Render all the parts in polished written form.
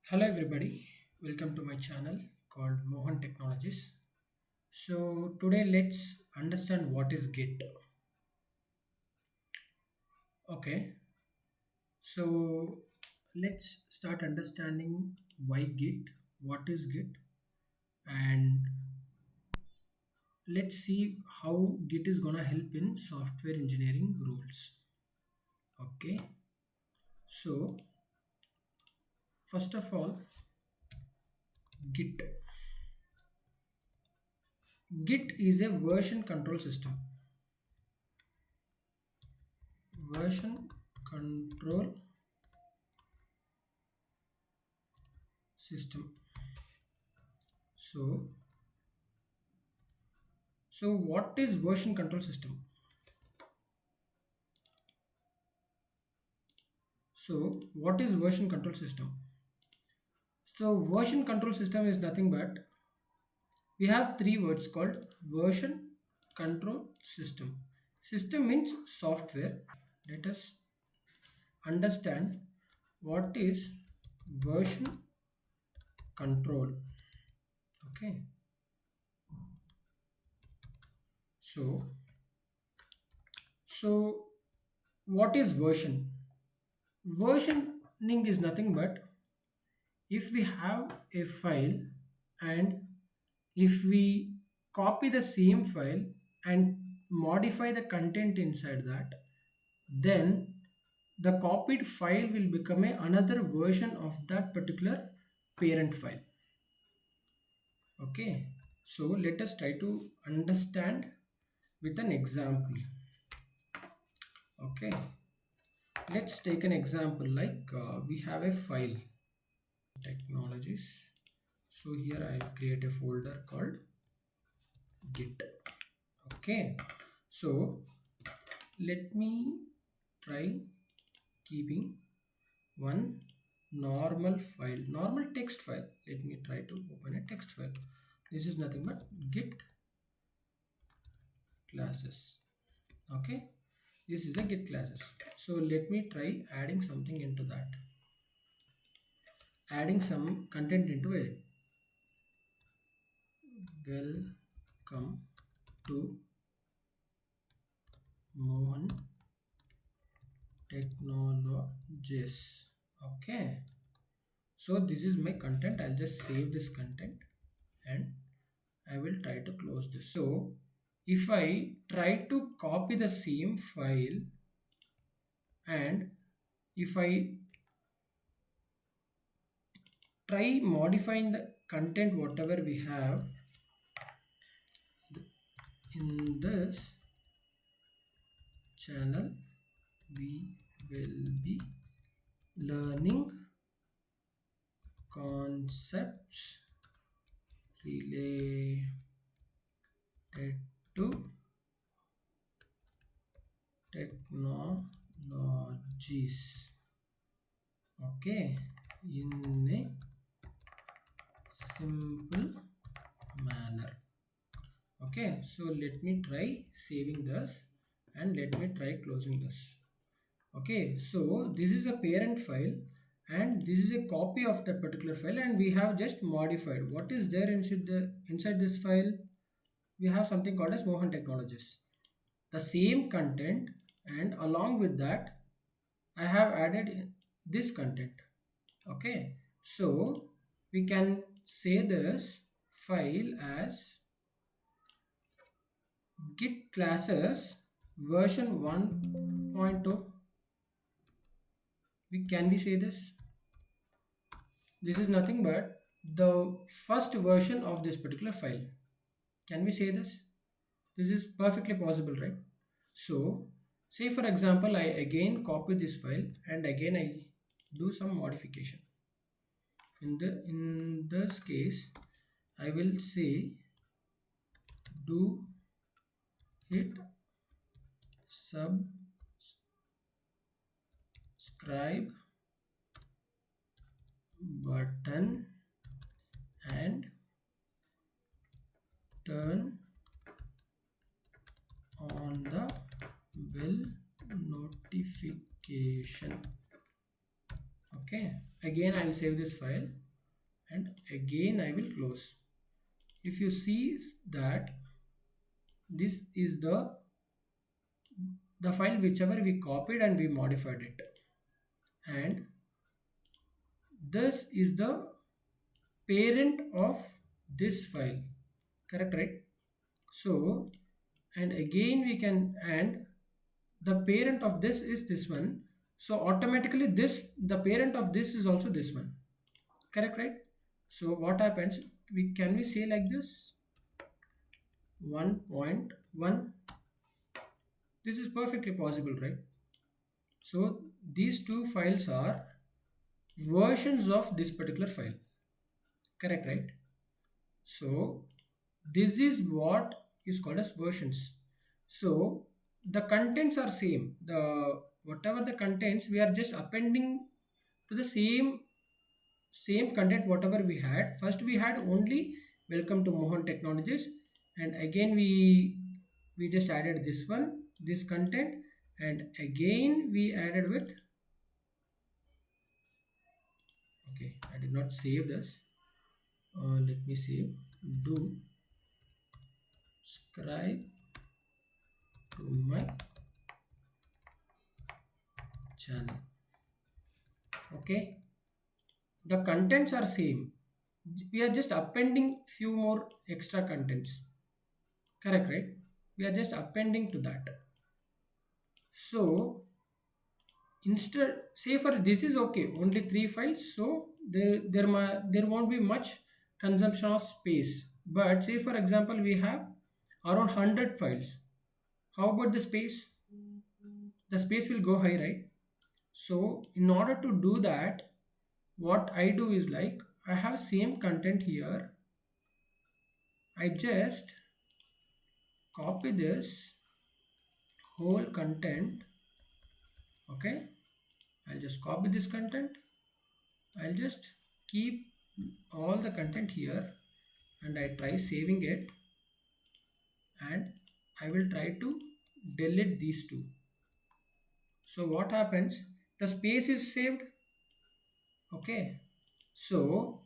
Hello everybody, welcome to my channel called Mohan Technologies. So today let's understand what is Git. Okay, so let's start understanding why Git, what is Git, and let's see how Git is gonna help in software engineering rules. Okay, so first of all, Git. Git is a version control system. Version control system. So, so what is version control system? So, what is version control system? So, version control system is nothing but we have three words called version control system. System means software. Let us understand what is version control. Okay. So, so what is version? Versioning is nothing but if we have a file and if we copy the same file and modify the content inside that, then the copied file will become another version of that particular parent file. Okay, so let us try to understand with an example. Okay, let's take an example like we have a file technologies. So here I'll create a folder called Git. Okay, so let me try keeping one normal text file. Let me try to open a text file. This is nothing but Git classes. Okay, this is a Git classes. So let me try adding something into that, adding some content into it. Welcome to Mohan Technologies. Okay, so this is my content. I'll just save this content and I will try to close this. So if I try to copy the same file and if I try modifying the content whatever we have in this channel, we will be learning concepts related to technologies. Okay, in a simple manner. Okay, so let me try saving this and let me try closing this. Okay, so this is a parent file and this is a copy of that particular file and we have just modified. What is there inside this file? We have something called as Mohan Technologies. The same content, and along with that I have added this content. Okay, so we can say this file as Git classes version 1.0. Can we say this? This is nothing but the first version of this particular file. Can we say this? This is perfectly possible, right? So say for example, I again copy this file and again I do some modification. In this case, I will say do hit subscribe button and turn on the bell notification. Okay, again I will save this file, and again I will close. If you see that this is the file whichever we copied and we modified it, and this is the parent of this file, correct, right? So, and again we can, and the parent of this is this one, so automatically this, the parent of this is also this one, correct, right? So what happens, we say like this, 1.1, this is perfectly possible, right? So these two files are versions of this particular file, correct, right? So this is what is called as versions. So the contents are same, the whatever the contents, we are just appending to the same content whatever we had. First we had only welcome to Mohan Technologies, and again we just added this one, this content, and again we added with, okay, I did not save this, let me save, do subscribe to my channel. Okay, the contents are same, we are just appending few more extra contents, correct, right? We are just appending to that. So instead, say for this is okay, only 3 files, so there won't be much consumption of space. But say for example we have around 100 files, how about the space? The space will go high, right? So in order to do that, what I do is like, I have same content here, I just copy this whole content. Okay, I'll just copy this content, I'll just keep all the content here, and I try saving it, and I will try to delete these two. So what happens, the space is saved. Okay, so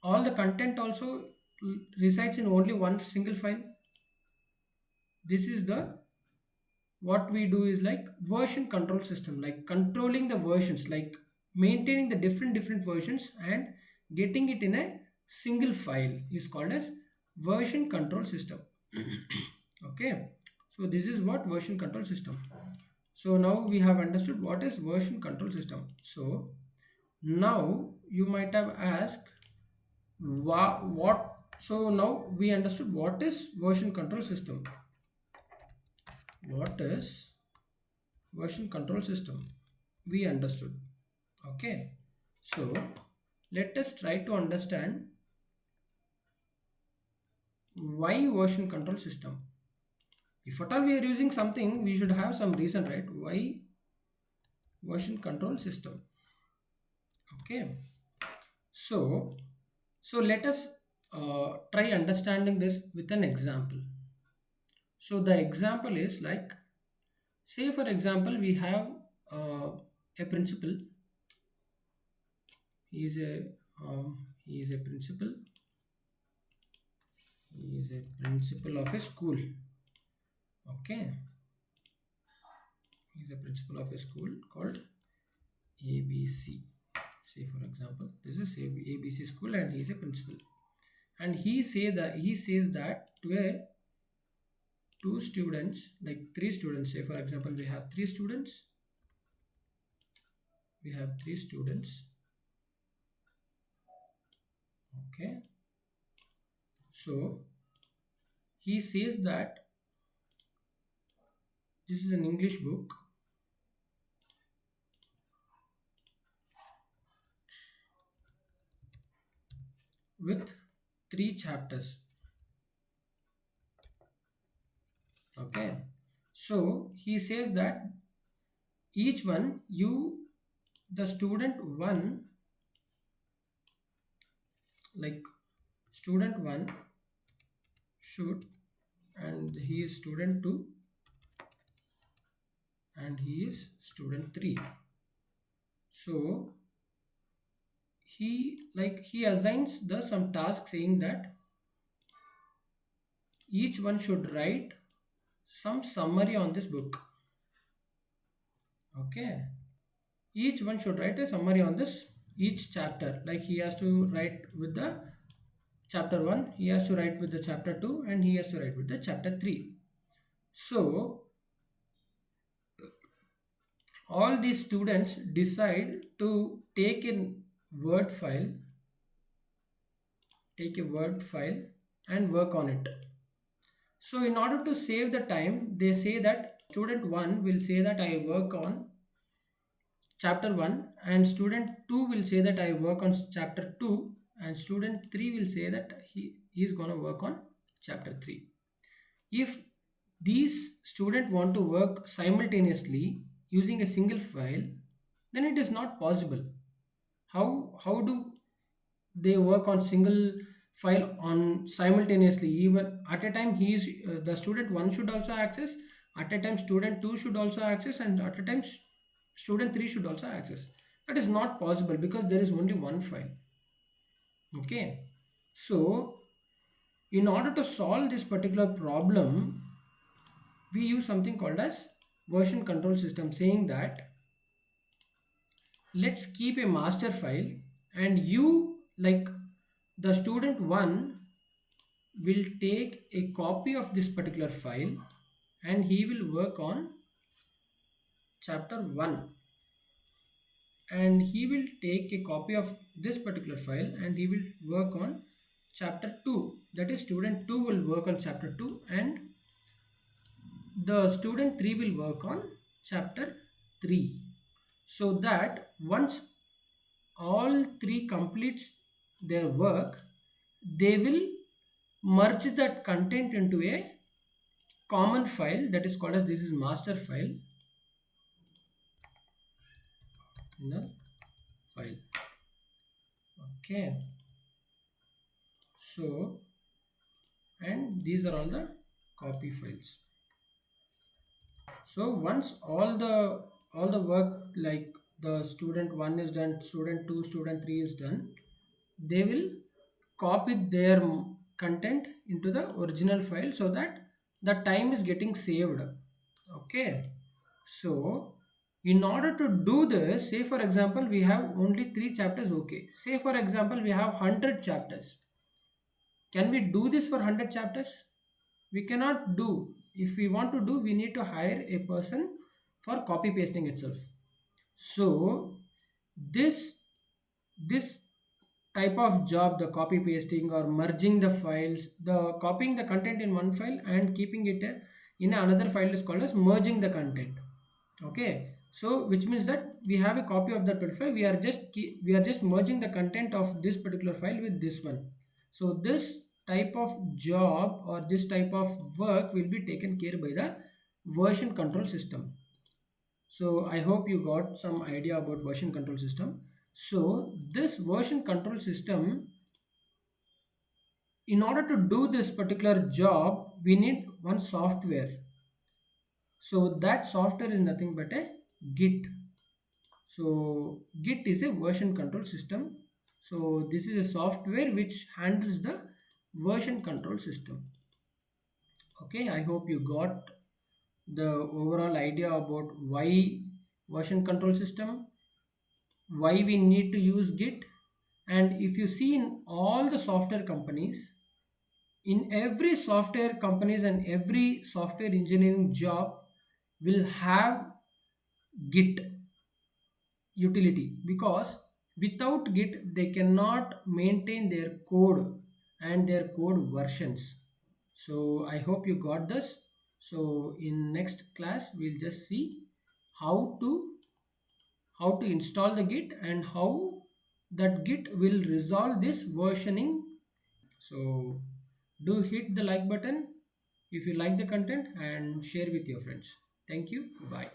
all the content also resides in only one single file. This is the, what we do is like version control system, like controlling the versions, like maintaining the different versions and getting it in a single file is called as version control system. Okay, so this is what version control system. So now we have understood what is version control system. So now you might have asked what, so now we understood what is version control system. What is version control system? We understood. Okay, so let us try to understand why version control system. If at all we are using something, we should have some reason, right? Why version control system? Okay, so let us try understanding this with an example. So the example is like, say for example we have a principal. He is a principal. He is a principal of a school. Okay, he is a principal of a school called ABC. Say for example, this is ABC school, and he is a principal. And he says that to two students, like 3 students. Say for example, we have 3 students. We have 3 students. Okay, so he says that this is an English book with 3 chapters. Okay, so he says that each one, the student 1, like student 1 should, and he is student 2, and he is student 3. So he assigns the some task saying that each one should write some summary on this book. Okay, each one should write a summary on this each chapter. Like he has to write with the chapter 1, he has to write with the chapter 2, and he has to write with the chapter 3. So all these students decide to word file take a word file and work on it. So in order to save the time, they say that student 1 will say that I work on chapter 1, and student 2 will say that I work on chapter 2, and student 3 will say that he is going to work on chapter 3. If these students want to work simultaneously using a single file, then it is not possible. How do they work on single file on simultaneously? Even at a time, the student 1 should also access, at a time student 2 should also access, and at a time student 3 should also access. That is not possible because there is only one file. Okay, so in order to solve this particular problem, we use something called as version control system, saying that let's keep a master file, and you, like the student 1 will take a copy of this particular file, and he will work on chapter 1, and he will take a copy of this particular file and he will work on chapter 2. That is, student 2 will work on chapter 2, and the student 3 will work on chapter 3. So that once all three completes their work, they will merge that content into a common file, that is called as, this is master file, inner file. Okay, so, and these are all the copy files. So once all the work, like the student 1 is done, student 2, student 3 is done, they will copy their content into the original file so that the time is getting saved. Okay, so in order to do this, say for example we have only 3 chapters. Okay, say for example we have 100 chapters. Can we do this for 100 chapters? We cannot do. If we want to do, we need to hire a person for copy pasting itself. So this type of job, the copy pasting or merging the files, the copying the content in one file and keeping it in another file, is called as merging the content. Okay, so which means that we have a copy of that file, we are just merging the content of this particular file with this one. So this type of job or this type of work will be taken care by the version control system. So I hope you got some idea about version control system. So this version control system, in order to do this particular job, we need one software. So that software is nothing but a Git. So Git is a version control system. So this is a software which handles the version control system. Okay, I hope you got the overall idea about why version control system, why we need to use Git. And if you see in all the software companies, in every software companies and every software engineering job will have Git utility, because without Git they cannot maintain their code and their code versions. So I hope you got this. So in next class we'll just see how to install the Git and how that Git will resolve this versioning. So do hit the like button if you like the content and share with your friends. Thank you. Bye.